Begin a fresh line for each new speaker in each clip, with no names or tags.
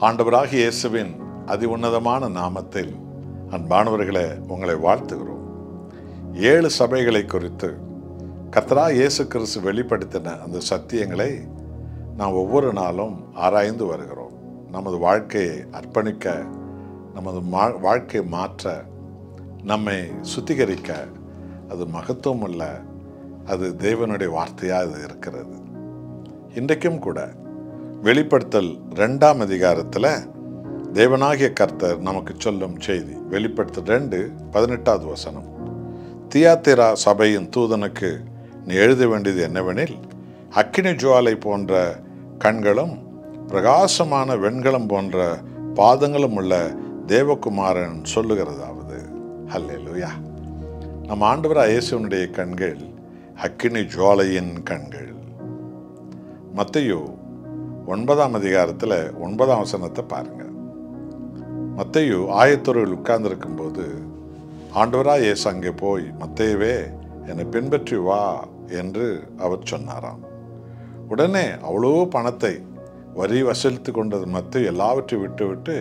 ஆண்டவராகிய இயேசுவின் அதி உன்னதமான நாமத்தில் அன்பானவர்களே உங்களை வாழ்த்துகிறோம். 7 சபைகளை குறித்து கர்த்தராகிய இயேசு கிறிஸ்து வெளிப்படுத்தின அந்த சத்தியங்களை நாம் ஒவ்வொரு நாளும் ஆராய்ந்து வருகிறோம். நமது வாழ்க்கையை அர்ப்பணிக்க, நமது வாழ்க்கையை மாற்ற, நம்மை சுத்திகரிக்க அது மகத்துவம் உள்ள, அது தேவனுடைய வார்த்தையாக இது இருக்கிறது. இன்றைக்கும் கூட வெளிப்படுத்தல் 2ஆம் அதிகாரத்தில் தேவனாகிய கர்த்தர் நமக்கு சொல்லும் செய்தி. வெளிப்படுத்தல் 2:18 வசனம். தியாத்திரா சபையின் தூதனுக்கு நீ எழுத வேண்டியது என்னவெனில், அக்கினி ஜுவாலை போன்ற கண்களும் பிரகாசமான வெண்கலம் போன்ற பாதங்களும் உள்ள தேவகுமாரன் சொல்லுகிறதாவது. ஹல்லேலூயா. நம் ஆண்டவராகிய இயேசுவினுடைய கண்கள் அக்கினி ஜுவாலையின் கண்கள். மத்தேயு 9ஆம் அதிகாரத்தில் 9ஆம் வசனத்தை பாருங்க. மத்தேயு ஆயத்தொருவில் உட்கார்ந்திருக்கும் போது ஆண்டவராகிய இயேசு அங்கே போய், மத்தேயுவே என்னை பின்பற்றி வா என்று அவர் சொன்னாராம். உடனே அவ்வளோ பணத்தை வரி வசூலித்து கொண்டது மத்தேயு எல்லாவற்றையும் விட்டுவிட்டு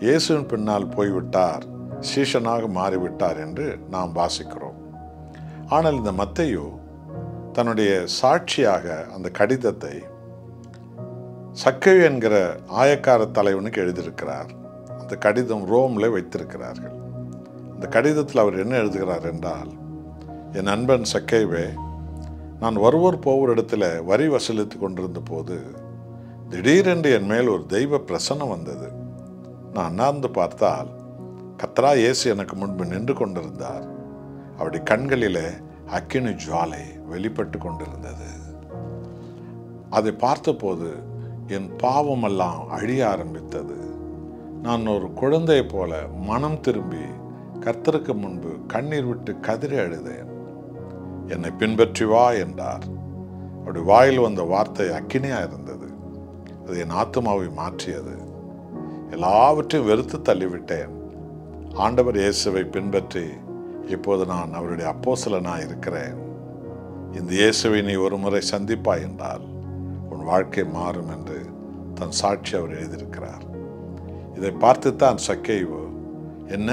இயேசுவின் பின்னால் போய்விட்டார், சீஷனாக மாறிவிட்டார் என்று நாம் வாசிக்கிறோம். ஆனால் இந்த மத்தேயு தன்னுடைய சாட்சியாக அந்த கடிதத்தை சக்கேயு என்கிற ஆயக்கார தலைவனுக்கு எழுதியிருக்கிறார். அந்த கடிதம் ரோமில் வைத்திருக்கிறார்கள். அந்த கடிதத்தில் அவர் என்ன எழுதுகிறார் என்றால், என் நண்பன் சக்கேயுவே, நான் வருவோர் போவோர் இடத்துல வரி வசூலித்து கொண்டிருந்த போது திடீரென்று என் மேல் ஒரு தெய்வ பிரசன்னம் வந்தது. நான் அண்ணாந்து பார்த்தால் கர்த்தராகிய இயேசு எனக்கு முன்பு நின்று கொண்டிருந்தார். அவருடைய கண்களிலே அக்கினி ஜுவாலை வெளிப்பட்டு கொண்டிருந்தது. அதை பார்த்தபோது என் பாவமெல்லாம் அழிய ஆரம்பித்தது. நான் ஒரு குழந்தையை போல மனம் திரும்பி கர்த்தருக்கு முன்பு கண்ணீர் விட்டு கதறி அழுதேன். என்னை பின்பற்றி வா என்றார். அவருடைய வாயில் வந்த வார்த்தை அக்கினியா இருந்தது. அது என் ஆத்துமாவை மாற்றியது. எல்லாவற்றையும் வெறுத்து தள்ளிவிட்டேன். ஆண்டவர் இயேசுவை பின்பற்றி இப்போது நான் அவருடைய அப்போஸ்தலனாய் இருக்கிறேன். இந்த இயேசுவை நீ ஒரு முறை சந்திப்பாய் என்றால் உன் வாழ்க்கை மாறும் என்று தன் சாட்சி அவர் எழுதியிருக்கிறார். இதை பார்த்துத்தான் சக்கேயு, என்ன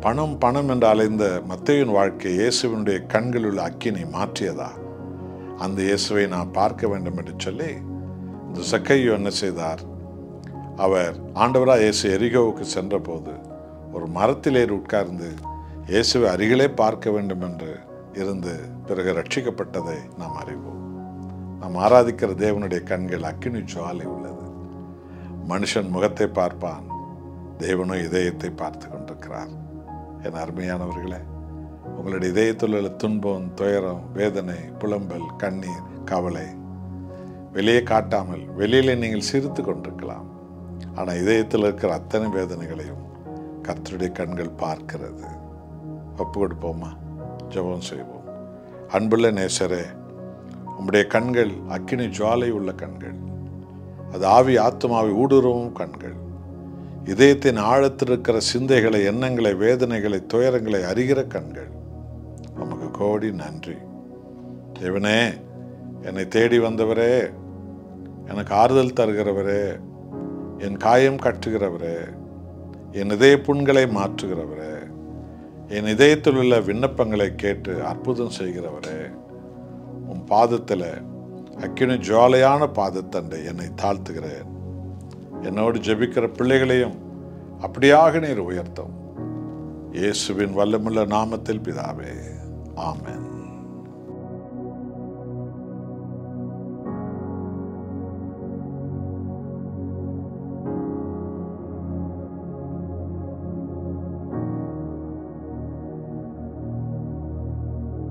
பணம் பணம் என்று அலைந்த மத்தேயுவின் வாழ்க்கை இயேசுவினுடைய கண்களில் உள்ள அக்கினி மாற்றியதா? அந்த இயேசுவை நான் பார்க்க வேண்டும் என்று சொல்லி இந்த சக்கேயு என்ன செய்தார்? அவர் ஆண்டவராகிய இயேசு எரிகோவுக்கு சென்ற போது ஒரு மரத்தில் ஏறி உட்கார்ந்து இயேசுவை அருகிலே பார்க்க வேண்டும் என்று இருந்து பிறகு ரட்சிக்கப்பட்டதை நாம் அறிவோம். நாம் ஆராதிக்கிற தேவனுடைய கண்கள் அக்கினி ஜுவாலை உள்ளது. மனுஷன் முகத்தை பார்ப்பான், தேவனோ இதயத்தை பார்த்து கொண்டிருக்கிறார். என் அருமையானவர்களே, உங்களுடைய இதயத்தில் உள்ள துன்பம், துயரம், வேதனை, புலம்பல், கண்ணீர், கவலை வெளியே காட்டாமல் வெளியிலே நீங்கள் சிரித்து கொண்டிருக்கலாம். ஆனால் இதயத்தில் இருக்கிற அத்தனை வேதனைகளையும் கர்த்தருடைய கண்கள் பார்க்கிறது. ஒப்பு கொடுப்போமா? ஜெபம் செய்வோம். அன்புள்ள நேசரே, உம்முடைய கண்கள் அக்கினி ஜுவாலை உள்ள கண்கள். அது ஆவி ஆத்மாவை ஊடுருவும் கண்கள். இதயத்தின் ஆழத்தில் இருக்கிற சிந்தைகளை, எண்ணங்களை, வேதனைகளை, துயரங்களை அறிகிற கண்கள். உமக்கு கோடி நன்றி. தேவனே, என்னை தேடி வந்தவரே, எனக்கு ஆறுதல் தருகிறவரே, என் காயம் கட்டுகிறவரே, என் இதய புண்களை மாற்றுகிறவரே, என் இதயத்தில் உள்ள விண்ணப்பங்களை கேட்டு அற்புதம் செய்கிறவரே, உன் பாதத்தில் அக்கினி ஜுவாலையான பாதத்தண்டை என்னை தாழ்த்துகிறேன். என்னோடு ஜெபிக்கிற பிள்ளைகளையும் அப்படியாக நீர் உயர்த்தும். இயேசுவின் வல்லமுள்ள நாமத்தில் பிதாவே, ஆமென்.